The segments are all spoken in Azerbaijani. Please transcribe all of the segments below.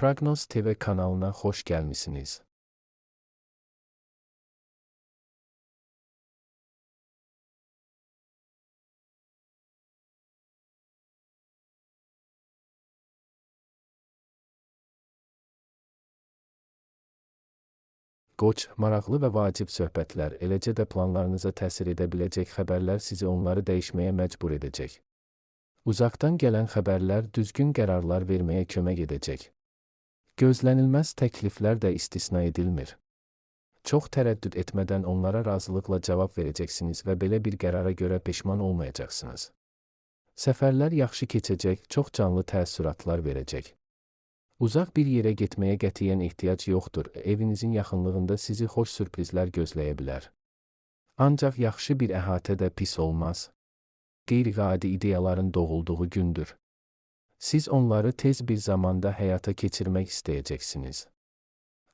Prognoz TV kanalına hoş gelmişsiniz. Qoç, maraqlı və vacib söhbətlər, eləcə də planlarınıza təsir edə biləcək xəbərlər sizi onları dəyişməyə məcbur edəcək. Uzaqdan gələn xəbərlər düzgün qərarlar verməyə kömək edəcək. Gözlənilməz təkliflər də istisna edilmir. Çox tərəddüd etmədən onlara razılıqla cavab verəcəksiniz və belə bir qərara görə peşman olmayacaqsınız. Səfərlər yaxşı keçəcək, çox canlı təəssüratlar verəcək. Uzaq bir yerə getməyə qətiyyən ehtiyac yoxdur, evinizin yaxınlığında sizi xoş sürprizlər gözləyə bilər. Ancaq yaxşı bir əhatə də pis olmaz. Qeyri-adi ideyaların doğulduğu gündür. Siz onları tez bir zamanda həyata keçirmək istəyəcəksiniz.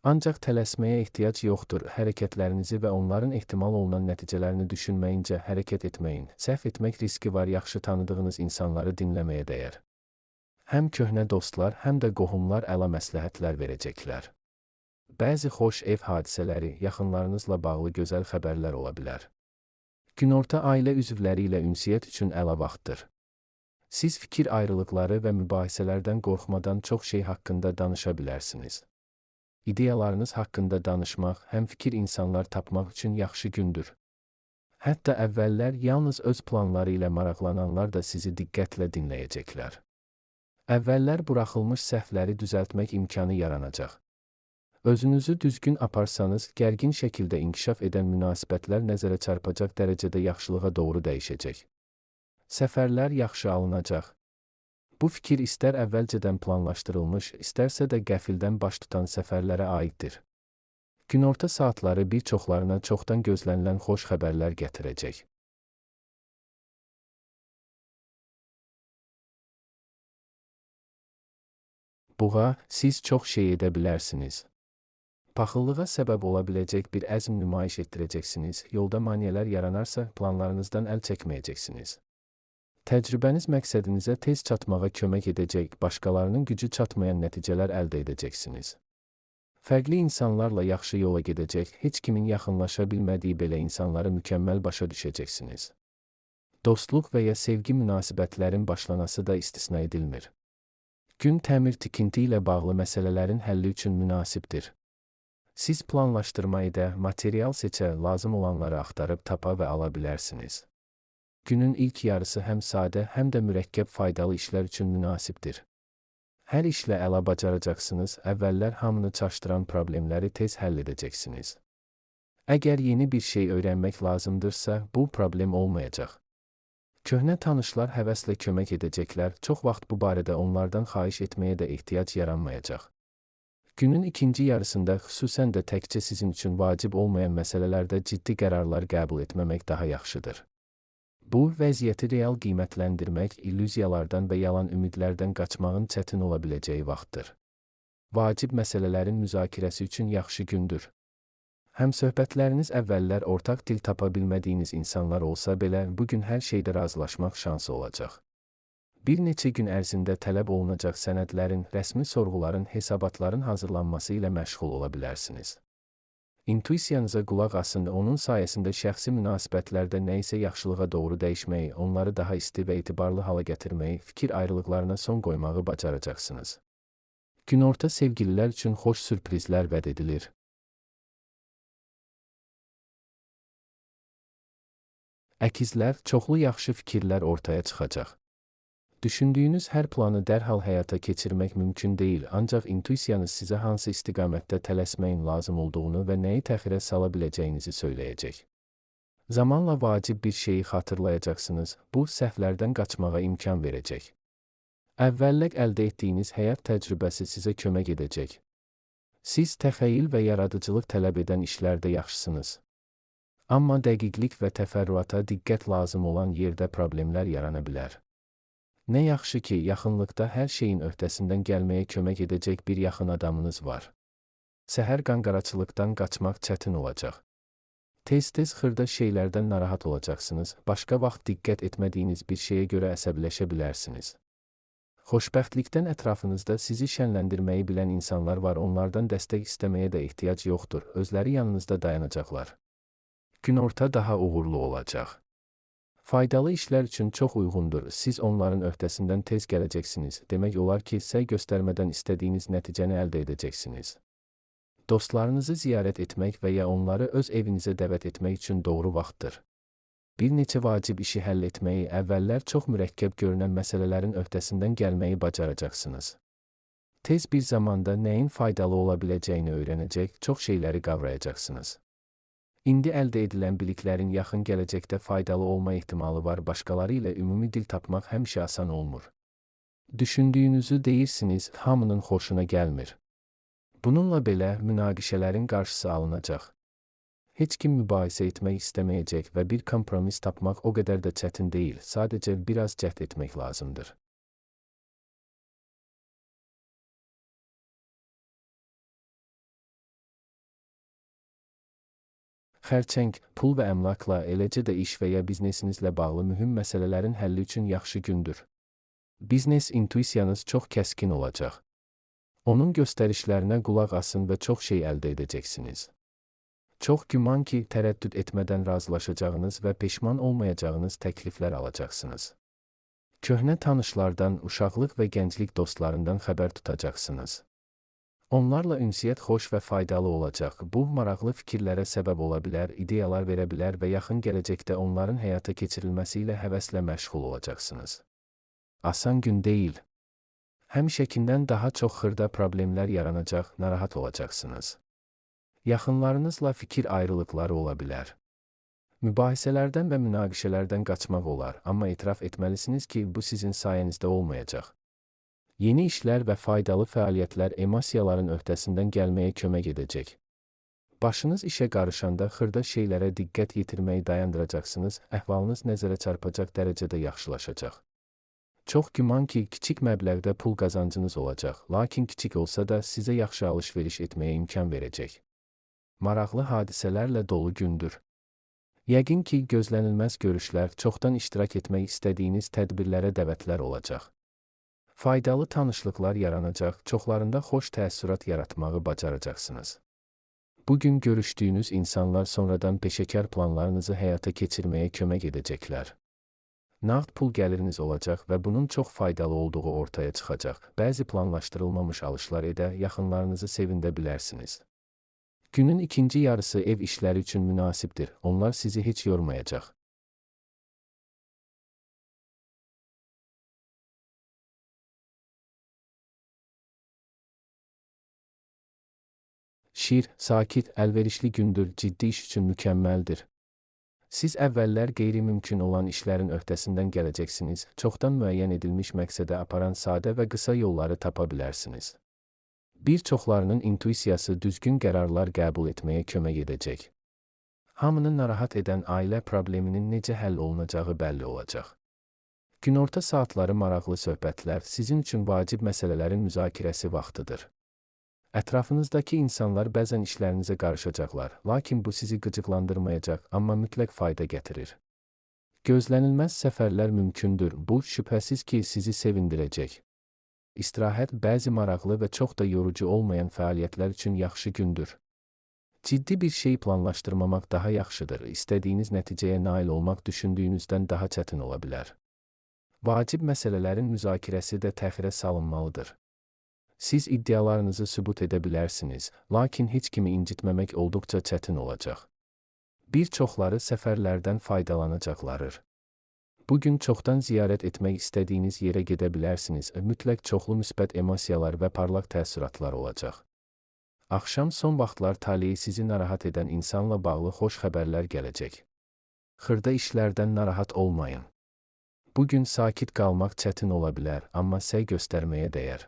Ancaq tələsməyə ehtiyac yoxdur, hərəkətlərinizi və onların ehtimal olunan nəticələrini düşünməyincə hərəkət etməyin. Səhv etmək riski var, yaxşı tanıdığınız insanları dinləməyə dəyər. Həm köhnə dostlar, həm də qohumlar əla məsləhətlər verəcəklər. Bəzi xoş ev hadisələri, yaxınlarınızla bağlı gözəl xəbərlər ola bilər. Günorta ailə üzvləri ilə ünsiyyət üçün əla vaxtdır. Siz fikir ayrılıqları və mübahisələrdən qorxmadan çox şey haqqında danışa bilərsiniz. İdeyalarınız haqqında danışmaq, həm fikir insanlar tapmaq üçün yaxşı gündür. Hətta əvvəllər yalnız öz planları ilə maraqlananlar da sizi diqqətlə dinləyəcəklər. Əvvəllər buraxılmış səhvləri düzəltmək imkanı yaranacaq. Özünüzü düzgün aparsanız, gərgin şəkildə inkişaf edən münasibətlər nəzərə çarpacaq dərəcədə yaxşılığa doğru dəyişəcək. Səfərlər yaxşı alınacaq. Bu fikir istər əvvəlcədən planlaşdırılmış, istərsə də qəfildən baş tutan səfərlərə aiddir. Günorta saatları bir çoxlarına çoxdan gözlənilən xoş xəbərlər gətirəcək. Buğa, siz çox şey edə bilərsiniz. Paxıllığa səbəb ola biləcək bir əzm nümayiş etdirəcəksiniz, yolda maneələr yaranarsa planlarınızdan əl çəkməyəcəksiniz. Təcrübəniz məqsədinizə tez çatmağa kömək edəcək, başqalarının gücü çatmayan nəticələr əldə edəcəksiniz. Fərqli insanlarla yaxşı yola gedəcək, heç kimin yaxınlaşa bilmədiyi belə insanları mükəmməl başa düşəcəksiniz. Dostluq və ya sevgi münasibətlərin başlanası da istisna edilmir. Gün təmir-tikinti ilə bağlı məsələlərin həlli üçün münasibdir. Siz planlaşdırma edə, material seçə, lazım olanları axtarıb tapa və ala bilərsiniz. Günün ilk yarısı həm sadə, həm də mürəkkəb faydalı işlər üçün münasibdir. Hər işlə əla bacaracaqsınız, əvvəllər hamını çaşdıran problemləri tez həll edəcəksiniz. Əgər yeni bir şey öyrənmək lazımdırsa, bu problem olmayacaq. Köhnə tanışlar həvəslə kömək edəcəklər, çox vaxt bu barədə onlardan xahiş etməyə də ehtiyac yaranmayacaq. Günün ikinci yarısında xüsusən də təkcə sizin üçün vacib olmayan məsələlərdə ciddi qərarlar qəbul etməmək daha yaxşıdır. Bu, vəziyyəti real qiymətləndirmək, illüziyalardan və yalan ümidlərdən qaçmağın çətin ola biləcəyi vaxtdır. Vacib məsələlərin müzakirəsi üçün yaxşı gündür. Həmsöhbətləriniz əvvəllər ortaq dil tapa bilmədiyiniz insanlar olsa belə, bugün hər şeydə razılaşmaq şansı olacaq. Bir neçə gün ərzində tələb olunacaq sənədlərin, rəsmi sorğuların, hesabatların hazırlanması ilə məşğul ola bilərsiniz. İntuisiyanıza qulaq asın, onun sayəsində şəxsi münasibətlərdə nə isə yaxşılığa doğru dəyişməyi, onları daha isti və etibarlı hala gətirməyi, fikir ayrılıqlarına son qoymağı bacaracaqsınız. Günorta sevgililər üçün xoş sürprizlər vəd edilir. Əkizlər, çoxlu yaxşı fikirlər ortaya çıxacaq. Düşündüyünüz hər planı dərhal həyata keçirmək mümkün deyil, ancaq intuisiyanız sizə hansı istiqamətdə tələsməyin lazım olduğunu və nəyi təxirə sala biləcəyinizi söyləyəcək. Zamanla vacib bir şeyi xatırlayacaqsınız, bu səhvlərdən qaçmağa imkan verəcək. Əvvəllər əldə etdiyiniz həyat təcrübəsi sizə kömək edəcək. Siz təxəyyül və yaradıcılıq tələb edən işlərdə yaxşısınız. Amma dəqiqlik və təfərrüata diqqət lazım olan yerdə problemlər yarana bilər. Nə yaxşı ki, yaxınlıqda hər şeyin öhdəsindən gəlməyə kömək edəcək bir yaxın adamınız var. Səhər qanqaraçılıqdan qaçmaq çətin olacaq. Tez-tez xırda şeylərdən narahat olacaqsınız, başqa vaxt diqqət etmədiyiniz bir şeyə görə əsəbləşə bilərsiniz. Xoşbəxtlikdən ətrafınızda sizi şənləndirməyi bilən insanlar var, onlardan dəstək istəməyə də ehtiyac yoxdur, özləri yanınızda dayanacaqlar. Günorta daha uğurlu olacaq. Faydalı işlər üçün çox uyğundur, siz onların öhdəsindən tez gələcəksiniz, demək olar ki, səy göstərmədən istədiyiniz nəticəni əldə edəcəksiniz. Dostlarınızı ziyarət etmək və ya onları öz evinizə dəvət etmək üçün doğru vaxtdır. Bir neçə vacib işi həll etməyi, əvvəllər çox mürəkkəb görünən məsələlərin öhdəsindən gəlməyi bacaracaqsınız. Tez bir zamanda nəyin faydalı ola biləcəyini öyrənəcək, çox şeyləri qavrayacaqsınız. İndi əldə edilən biliklərin yaxın gələcəkdə faydalı olma ehtimalı var, başqaları ilə ümumi dil tapmaq həmişə asan olmur. Düşündüyünüzü deyirsiniz, hamının xoşuna gəlmir. Bununla belə münaqişələrin qarşısı alınacaq. Heç kim mübahisə etmək istəməyəcək və bir kompromis tapmaq o qədər də çətin deyil, sadəcə biraz cəhd etmək lazımdır. Xərçəng, pul və əmlakla, eləcə də iş və ya biznesinizlə bağlı mühüm məsələlərin həlli üçün yaxşı gündür. Biznes intuisiyanız çox kəskin olacaq. Onun göstərişlərinə qulaq asın və çox şey əldə edəcəksiniz. Çox güman ki, tərəddüd etmədən razılaşacağınız və peşman olmayacağınız təkliflər alacaqsınız. Köhnə tanışlardan, uşaqlıq və gənclik dostlarından xəbər tutacaqsınız. Onlarla ünsiyyət xoş və faydalı olacaq. Bu, maraqlı fikirlərə səbəb ola bilər, ideyalar verə bilər və yaxın gələcəkdə onların həyata keçirilməsi ilə həvəslə məşğul olacaqsınız. Asan gün deyil. Həmişəkindən daha çox xırda problemlər yaranacaq, narahat olacaqsınız. Yaxınlarınızla fikir ayrılıqları ola bilər. Mübahisələrdən və münaqişələrdən qaçmaq olar, amma etiraf etməlisiniz ki, bu sizin sayənizdə olmayacaq. Yeni işlər və faydalı fəaliyyətlər emosiyaların öhdəsindən gəlməyə kömək edəcək. Başınız işə qarışanda xırda şeylərə diqqət yetirməyi dayandıracaqsınız, əhvalınız nəzərə çarpacaq dərəcədə yaxşılaşacaq. Çox güman ki, kiçik məbləğdə pul qazancınız olacaq, lakin kiçik olsa da sizə yaxşı alış-veriş etməyə imkan verəcək. Maraqlı hadisələrlə dolu gündür. Yəqin ki, gözlənilməz görüşlər, çoxdan iştirak etmək istədiyiniz tədbirlərə dəvətlər olacaq. Faydalı tanışlıqlar yaranacaq, çoxlarında xoş təəssürat yaratmağı bacaracaqsınız. Bugün görüşdüyünüz insanlar sonradan peşəkar planlarınızı həyata keçirməyə kömək edəcəklər. Nağd pul gəliriniz olacaq və bunun çox faydalı olduğu ortaya çıxacaq. Bəzi planlaşdırılmamış alışlar edə, yaxınlarınızı sevindirə bilərsiniz. Günün ikinci yarısı ev işləri üçün münasibdir, onlar sizi heç yormayacaq. Şir, sakit, əlverişli gündür, ciddi iş üçün mükəmməldir. Siz əvvəllər qeyri-mümkün olan işlərin öhdəsindən gələcəksiniz, çoxdan müəyyən edilmiş məqsədə aparan sadə və qısa yolları tapa bilərsiniz. Bir çoxlarının intuisiyası düzgün qərarlar qəbul etməyə kömək edəcək. Hamını narahat edən ailə probleminin necə həll olunacağı bəlli olacaq. Günorta saatları maraqlı söhbətlər, sizin üçün vacib məsələlərin müzakirəsi vaxtıdır. Ətrafınızdakı insanlar bəzən işlərinizə qarışacaqlar, lakin bu sizi qıcıqlandırmayacaq, amma mütləq fayda gətirir. Gözlənilməz səfərlər mümkündür, bu şübhəsiz ki, sizi sevindirəcək. İstirahət bəzi maraqlı və çox da yorucu olmayan fəaliyyətlər üçün yaxşı gündür. Ciddi bir şey planlaşdırmamaq daha yaxşıdır, istədiyiniz nəticəyə nail olmaq düşündüyünüzdən daha çətin ola bilər. Vacib məsələlərin müzakirəsi də təxirə salınmalıdır. Siz iddialarınızı sübut edə bilərsiniz, lakin heç kimi incitməmək olduqca çətin olacaq. Bir çoxları səfərlərdən faydalanacaqlardır. Bugün çoxdan ziyarət etmək istədiyiniz yerə gedə bilərsiniz, mütləq çoxlu müsbət emosiyalar və parlaq təəssüratlar olacaq. Axşam son vaxtlar taleyi sizi narahat edən insanla bağlı xoş xəbərlər gələcək. Xırda işlərdən narahat olmayın. Bugün sakit qalmaq çətin ola bilər, amma səy göstərməyə dəyər.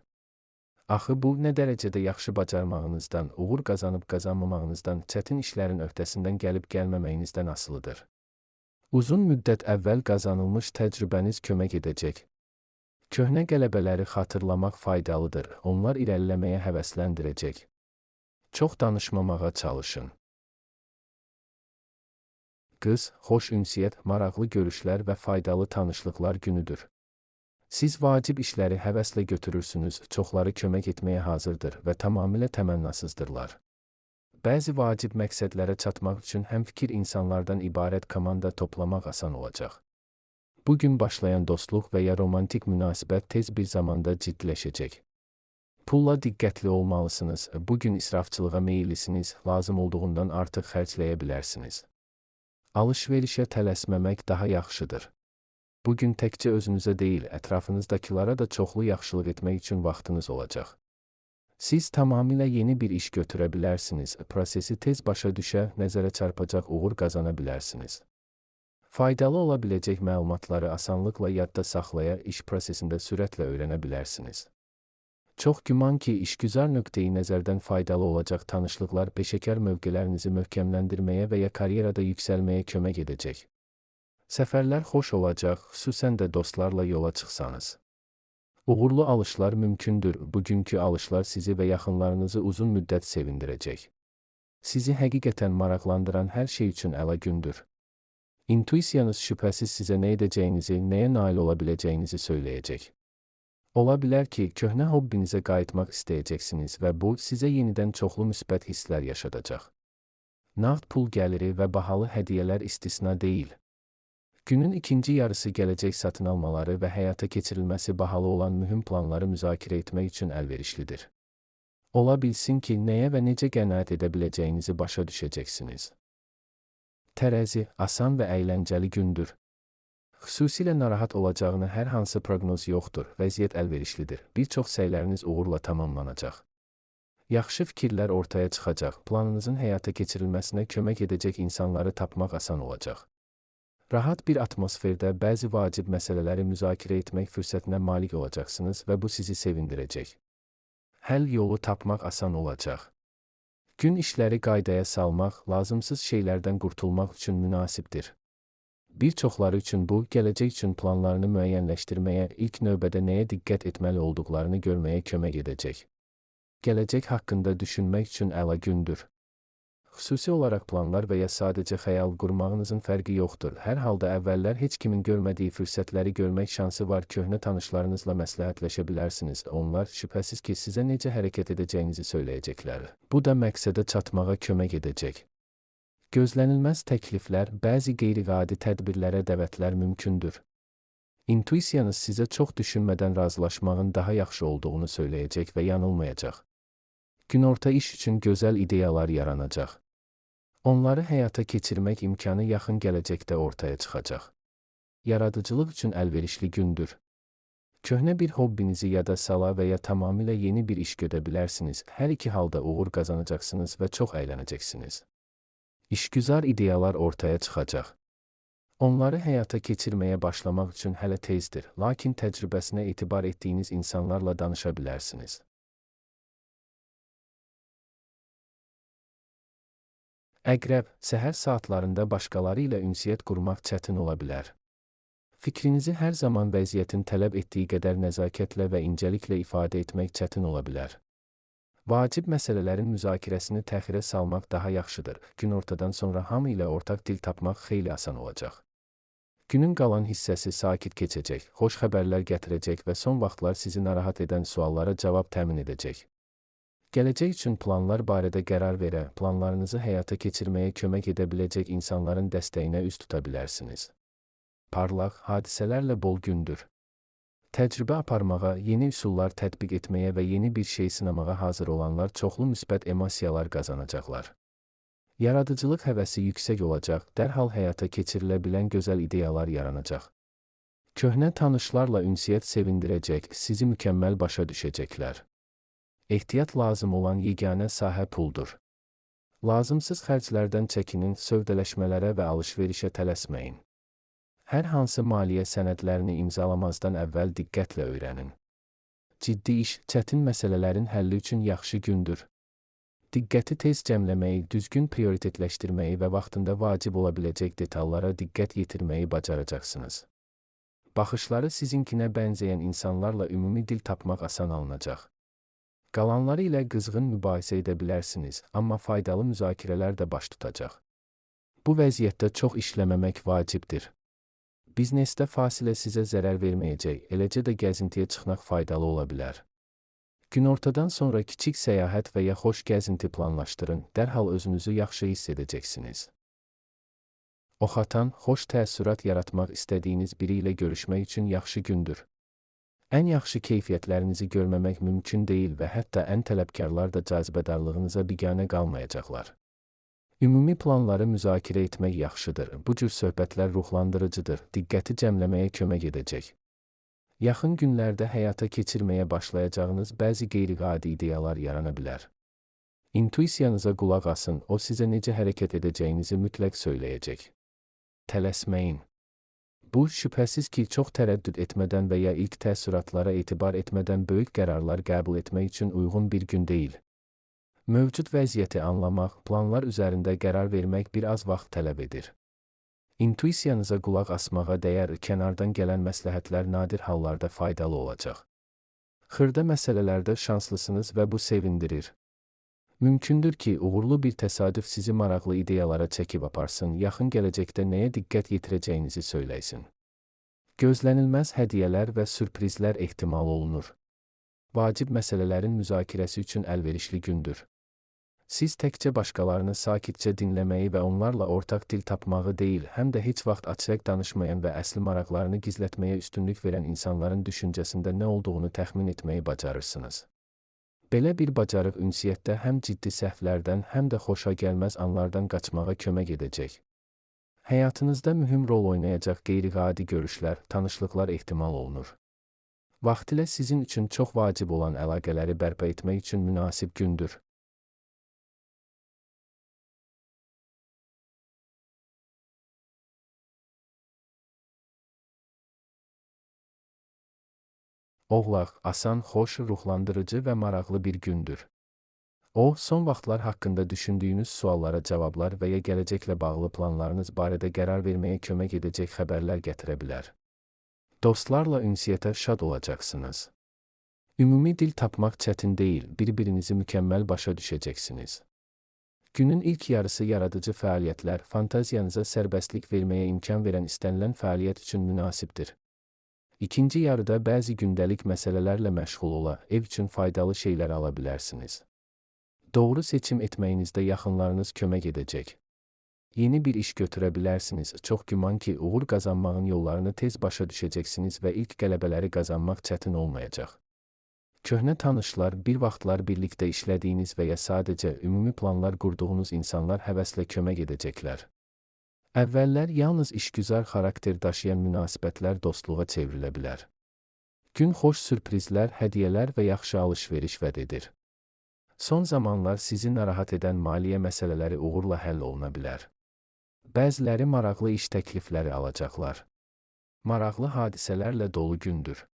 Axı bu, nə dərəcədə yaxşı bacarmağınızdan, uğur qazanıb-qazanmamağınızdan, çətin işlərin öhdəsindən gəlib-gəlməməyinizdən asılıdır. Uzun müddət əvvəl qazanılmış təcrübəniz kömək edəcək. Köhnə qələbələri xatırlamaq faydalıdır, onlar irəliləməyə həvəsləndirəcək. Çox danışmamağa çalışın. Qız, xoş ünsiyyət, maraqlı görüşlər və faydalı tanışlıqlar günüdür. Siz vacib işləri həvəslə götürürsünüz, çoxları kömək etməyə hazırdır və tamamilə təmənnasızdırlar. Bəzi vacib məqsədlərə çatmaq üçün həmfikir insanlardan ibarət komanda toplamaq asan olacaq. Bugün başlayan dostluq və ya romantik münasibət tez bir zamanda ciddiləşəcək. Pulla diqqətli olmalısınız, bugün israfçılığa meyillisiniz, lazım olduğundan artıq xərcləyə bilərsiniz. Alış-verişə tələsməmək daha yaxşıdır. Bugün təkcə özünüzə deyil, ətrafınızdakılara da çoxlu yaxşılıq etmək üçün vaxtınız olacaq. Siz tamamilə yeni bir iş götürə bilərsiniz, prosesi tez başa düşə, nəzərə çarpacaq uğur qazana bilərsiniz. Faydalı ola biləcək məlumatları asanlıqla yadda saxlaya, iş prosesində sürətlə öyrənə bilərsiniz. Çox güman ki, işgüzar nöqteyi nəzərdən faydalı olacaq tanışlıqlar peşəkar mövqelərinizi möhkəmləndirməyə və ya karyerada yüksəlməyə kömək edəcək. Səfərlər xoş olacaq, xüsusən də dostlarla yola çıxsanız. Uğurlu alışlar mümkündür, bugünkü alışlar sizi və yaxınlarınızı uzun müddət sevindirəcək. Sizi həqiqətən maraqlandıran hər şey üçün əla gündür. İntuisiyanız şübhəsiz sizə nə edəcəyinizi, nəyə nail ola biləcəyinizi söyləyəcək. Ola bilər ki, köhnə hobbinizə qayıtmaq istəyəcəksiniz və bu, sizə yenidən çoxlu müsbət hisslər yaşadacaq. Nağd pul gəliri və bahalı hədiyyələr istisna deyil. Günün ikinci yarısı gələcək satın almaları və həyata keçirilməsi bahalı olan mühüm planları müzakirə etmək üçün əlverişlidir. Ola bilsin ki, nəyə və necə qənaət edə biləcəyinizi başa düşəcəksiniz. Tərəzi, asan və əyləncəli gündür. Xüsusilə narahat olacağını hər hansı proqnoz yoxdur, vəziyyət əlverişlidir, bir çox səyləriniz uğurla tamamlanacaq. Yaxşı fikirlər ortaya çıxacaq, planınızın həyata keçirilməsinə kömək edəcək insanları tapmaq asan olacaq. Rahat bir atmosferdə bəzi vacib məsələləri müzakirə etmək fürsətinə malik olacaqsınız və bu sizi sevindirəcək. Həll yolu tapmaq asan olacaq. Gün işləri qaydaya salmaq, lazımsız şeylərdən qurtulmaq üçün münasibdir. Bir çoxları üçün bu, gələcək üçün planlarını müəyyənləşdirməyə, ilk növbədə nəyə diqqət etməli olduqlarını görməyə kömək edəcək. Gələcək haqqında düşünmək üçün əla gündür. Xüsusi olaraq planlar və ya sadəcə xəyal qurmağınızın fərqi yoxdur. Hər halda əvvəllər heç kimin görmədiyi fürsətləri görmək şansı var, köhnə tanışlarınızla məsləhətləşə bilərsiniz. Onlar şübhəsiz ki, sizə necə hərəkət edəcəyinizi söyləyəcəklər. Bu da məqsədə çatmağa kömək edəcək. Gözlənilməz təkliflər, bəzi qeyri-adi tədbirlərə dəvətlər mümkündür. İntuisiyanız sizə çox düşünmədən razılaşmağın daha yaxşı olduğunu söyləyəcək və yanılmayacaq. Günorta iş üçün gözəl ideyalar yaranacaq. Onları həyata keçirmək imkanı yaxın gələcəkdə ortaya çıxacaq. Yaradıcılıq üçün əlverişli gündür. Köhnə bir hobbinizi yada sala və ya tamamilə yeni bir iş görə bilərsiniz. Hər iki halda uğur qazanacaqsınız və çox əylənəcəksiniz. İşgüzar ideyalar ortaya çıxacaq. Onları həyata keçirməyə başlamaq üçün hələ tezdir, lakin təcrübəsinə etibar etdiyiniz insanlarla danışa bilərsiniz. Əqrəb, səhər saatlarında başqaları ilə ünsiyyət qurmaq çətin ola bilər. Fikrinizi hər zaman vəziyyətin tələb etdiyi qədər nəzakətlə və incəliklə ifadə etmək çətin ola bilər. Vacib məsələlərin müzakirəsini təxirə salmaq daha yaxşıdır. Günortadan sonra hamı ilə ortaq dil tapmaq xeyli asan olacaq. Günün qalan hissəsi sakit keçəcək, xoş xəbərlər gətirəcək və son vaxtlar sizi narahat edən suallara cavab təmin edəcək. Gələcək üçün planlar barədə qərar verə, planlarınızı həyata keçirməyə kömək edə biləcək insanların dəstəyinə üz tuta bilərsiniz. Parlaq, hadisələrlə bol gündür. Təcrübə aparmağa, yeni üsullar tətbiq etməyə və yeni bir şey sınamağa hazır olanlar çoxlu müsbət emosiyalar qazanacaqlar. Yaradıcılıq həvəsi yüksək olacaq, dərhal həyata keçirilə bilən gözəl ideyalar yaranacaq. Köhnə tanışlarla ünsiyyət sevindirəcək, sizi mükəmməl başa düşəcəklər. Ehtiyat lazım olan yeganə sahə puldur. Lazımsız xərclərdən çəkinin, sövdələşmələrə və alış-verişə tələsməyin. Hər hansı maliyyə sənədlərini imzalamazdan əvvəl diqqətlə öyrənin. Ciddi iş, çətin məsələlərin həlli üçün yaxşı gündür. Diqqəti tez cəmləməyi, düzgün prioritetləşdirməyi və vaxtında vacib ola biləcək detallara diqqət yetirməyi bacaracaqsınız. Baxışları sizinkinə bənzəyən insanlarla ümumi dil tapmaq asan alınacaq. Qalanları ilə qızğın mübahisə edə bilərsiniz, amma faydalı müzakirələr də baş tutacaq. Bu vəziyyətdə çox işləməmək vacibdir. Biznesdə fasilə sizə zərər verməyəcək, eləcə də gəzintiyə çıxmaq faydalı ola bilər. Günortadan sonra kiçik səyahət və ya xoş gəzinti planlaşdırın, dərhal özünüzü yaxşı hiss edəcəksiniz. Oxatan, xoş təəssürat yaratmaq istədiyiniz biri ilə görüşmək üçün yaxşı gündür. Ən yaxşı keyfiyyətlərinizi görməmək mümkün deyil və hətta ən tələbkarlar da cazibədarlığınıza biganə qalmayacaqlar. Ümumi planları müzakirə etmək yaxşıdır. Bu cür söhbətlər ruhlandırıcıdır, diqqəti cəmləməyə kömək edəcək. Yaxın günlərdə həyata keçirməyə başlayacağınız bəzi qeyri-adi ideyalar yarana bilər. İntuisiyanıza qulaq asın, o sizə necə hərəkət edəcəyinizi mütləq söyləyəcək. Tələsməyin. Bu, şübhəsiz ki, çox tərəddüd etmədən və ya ilk təəssüratlara etibar etmədən böyük qərarlar qəbul etmək üçün uyğun bir gün deyil. Mövcud vəziyyəti anlamaq, planlar üzərində qərar vermək bir az vaxt tələb edir. İntuisiyanıza qulaq asmağa dəyər, kənardan gələn məsləhətlər nadir hallarda faydalı olacaq. Xırda məsələlərdə şanslısınız və bu sevindirir. Mümkündür ki, uğurlu bir təsadüf sizi maraqlı ideyalara çəkib aparsın, yaxın gələcəkdə nəyə diqqət yetirəcəyinizi söyləysin. Gözlənilməz hədiyyələr və sürprizlər ehtimal olunur. Vacib məsələlərin müzakirəsi üçün əlverişli gündür. Siz təkcə başqalarını sakitcə dinləməyi və onlarla ortaq dil tapmağı deyil, həm də heç vaxt açıq danışmayan və əsli maraqlarını gizlətməyə üstünlük verən insanların düşüncəsində nə olduğunu təxmin etməyi bacarırsınız. Belə bir bacarıq ünsiyyətdə həm ciddi səhvlərdən, həm də xoşagəlməz anlardan qaçmağa kömək edəcək. Həyatınızda mühüm rol oynayacaq qeyri-adi görüşlər, tanışlıqlar ehtimal olunur. Vaxtilə sizin üçün çox vacib olan əlaqələri bərpa etmək üçün münasib gündür. Oğlaq, asan, xoş, ruhlandırıcı və maraqlı bir gündür. O, son vaxtlar haqqında düşündüyünüz suallara cavablar və ya gələcəklə bağlı planlarınız barədə qərar verməyə kömək edəcək xəbərlər gətirə bilər. Dostlarla ünsiyyətə şad olacaqsınız. Ümumi dil tapmaq çətin deyil, bir-birinizi mükəmməl başa düşəcəksiniz. Günün ilk yarısı yaradıcı fəaliyyətlər, fantaziyanıza sərbəstlik verməyə imkan verən istənilən fəaliyyət üçün münasibdir. İkinci yarıda bəzi gündəlik məsələlərlə məşğul ola, ev üçün faydalı şeylər ala bilərsiniz. Doğru seçim etməyinizdə yaxınlarınız kömək edəcək. Yeni bir iş götürə bilərsiniz, çox güman ki, uğur qazanmağın yollarını tez başa düşəcəksiniz və ilk qələbələri qazanmaq çətin olmayacaq. Köhnə tanışlar, bir vaxtlar birlikdə işlədiyiniz və ya sadəcə ümumi planlar qurduğunuz insanlar həvəslə kömək edəcəklər. Əvvəllər yalnız işgüzar xarakter daşıyan münasibətlər dostluğa çevrilə bilər. Gün xoş sürprizlər, hədiyyələr və yaxşı alış-veriş vəd edir. Son zamanlar sizi narahat edən maliyyə məsələləri uğurla həll oluna bilər. Bəziləri maraqlı iş təklifləri alacaqlar. Maraqlı hadisələrlə dolu gündür.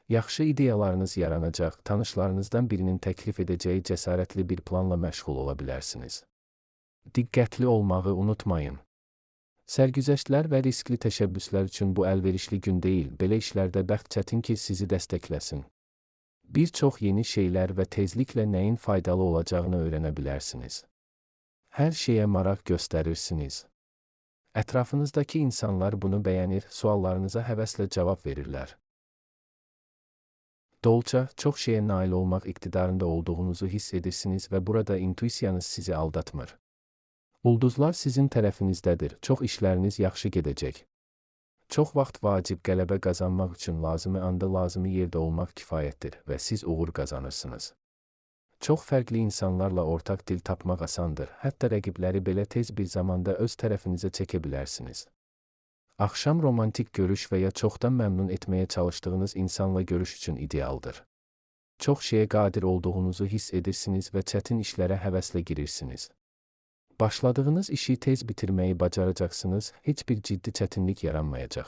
Yaxşı ideyalarınız yaranacaq, tanışlarınızdan birinin təklif edəcəyi cəsarətli bir planla məşğul ola bilərsiniz. Diqqətli olmağı unutmayın. Sərgüzəştlər və riskli təşəbbüslər üçün bu əlverişli gün deyil, belə işlərdə bəxt çətin ki, sizi dəstəkləsin. Bir çox yeni şeylər və tezliklə nəyin faydalı olacağını öyrənə bilərsiniz. Hər şeyə maraq göstərirsiniz. Ətrafınızdakı insanlar bunu bəyənir, suallarınıza həvəslə cavab verirlər. Dolca, çox şeyə nail olmaq iqtidarında olduğunuzu hiss edirsiniz və burada intuisiyanız sizi aldatmır. Ulduzlar sizin tərəfinizdədir, çox işləriniz yaxşı gedəcək. Çox vaxt vacib qələbə qazanmaq üçün lazımi anda lazımi yerdə olmaq kifayətdir və siz uğur qazanırsınız. Çox fərqli insanlarla ortaq dil tapmaq asandır, hətta rəqibləri belə tez bir zamanda öz tərəfinizə çəkə bilərsiniz. Axşam romantik görüş və ya çoxdan məmnun etməyə çalışdığınız insanla görüş üçün idealdır. Çox şeyə qadir olduğunuzu hiss edirsiniz və çətin işlərə həvəslə girirsiniz. Başladığınız işi tez bitirməyi bacaracaqsınız, heç bir ciddi çətinlik yaranmayacaq.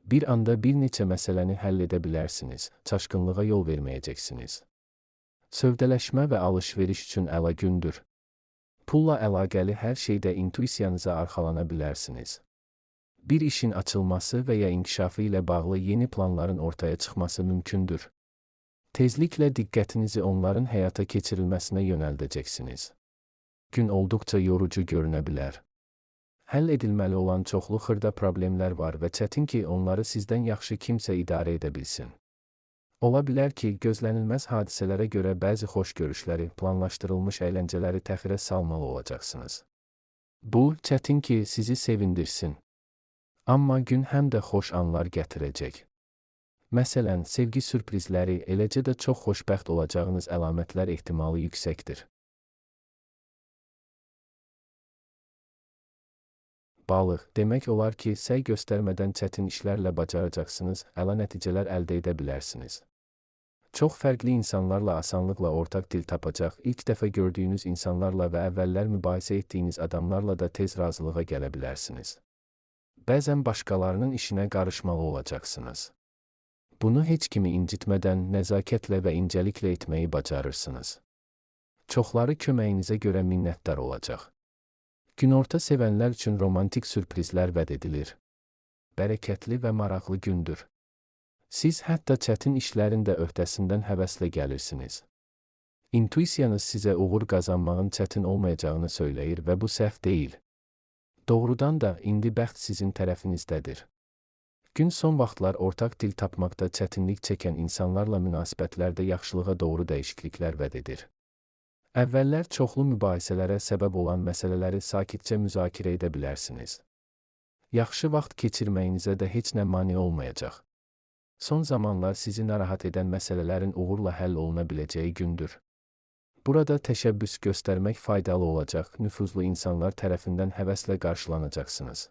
Bir anda bir neçə məsələni həll edə bilərsiniz, çaşqınlığa yol verməyəcəksiniz. Sövdələşmə və alış-veriş üçün əla gündür. Pulla əlaqəli hər şeydə intuisiyanıza arxalana bilərsiniz. Bir işin açılması və ya inkişafı ilə bağlı yeni planların ortaya çıxması mümkündür. Tezliklə diqqətinizi onların həyata keçirilməsinə yönəldəcəksiniz. Gün olduqca yorucu görünə bilər. Həll edilməli olan çoxlu xırda problemlər var və çətin ki, onları sizdən yaxşı kimsə idarə edə bilsin. Ola bilər ki, gözlənilməz hadisələrə görə bəzi xoş görüşləri, planlaşdırılmış əyləncələri təxirə salmalı olacaqsınız. Bu, çətin ki, sizi sevindirsin. Amma gün həm də xoş anlar gətirəcək. Məsələn, sevgi sürprizləri, eləcə də çox xoşbəxt olacağınız əlamətlər ehtimalı yüksəkdir. Balıq, demək olar ki, səy göstərmədən çətin işlərlə bacaracaqsınız, əla nəticələr əldə edə bilərsiniz. Çox fərqli insanlarla asanlıqla ortaq dil tapacaq, ilk dəfə gördüyünüz insanlarla və əvvəllər mübahisə etdiyiniz adamlarla da tez razılığa gələ bilərsiniz. Bəzən başqalarının işinə qarışmalı olacaqsınız. Bunu heç kimi incitmədən, nəzakətlə və incəliklə etməyi bacarırsınız. Çoxları köməyinizə görə minnətdar olacaq. Günorta sevənlər üçün romantik sürprizlər vəd edilir. Bərəkətli və maraqlı gündür. Siz hətta çətin işlərin də öhdəsindən həvəslə gəlirsiniz. İntuisiyanız sizə uğur qazanmağın çətin olmayacağını söyləyir və bu səhv deyil. Doğrudan da indi bəxt sizin tərəfinizdədir. Gün son vaxtlar ortaq dil tapmaqda çətinlik çəkən insanlarla münasibətlərdə yaxşılığa doğru dəyişikliklər vəd edir. Əvvəllər çoxlu mübahisələrə səbəb olan məsələləri sakitcə müzakirə edə bilərsiniz. Yaxşı vaxt keçirməyinizə də heç nə mane olmayacaq. Son zamanlar sizi narahat edən məsələlərin uğurla həll oluna biləcəyi gündür. Burada təşəbbüs göstərmək faydalı olacaq, nüfuzlu insanlar tərəfindən həvəslə qarşılanacaqsınız.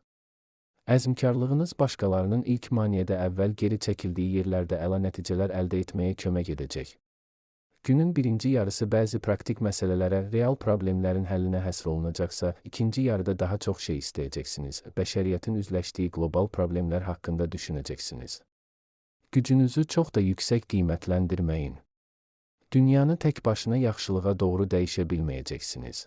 Əzmkarlığınız başqalarının ilk maneədə əvvəl geri çəkildiyi yerlərdə əla nəticələr əldə etməyə kömək edəcək. Günün birinci yarısı bəzi praktik məsələlərə, real problemlərin həllinə həsr olunacaqsa, ikinci yarıda daha çox şey istəyəcəksiniz, bəşəriyyətin üzləşdiyi qlobal problemlər haqqında düşünəcəksiniz. Gücünüzü çox da yüksək qiymətləndirməyin. Dünyanı tək başına yaxşılığa doğru dəyişə bilməyəcəksiniz.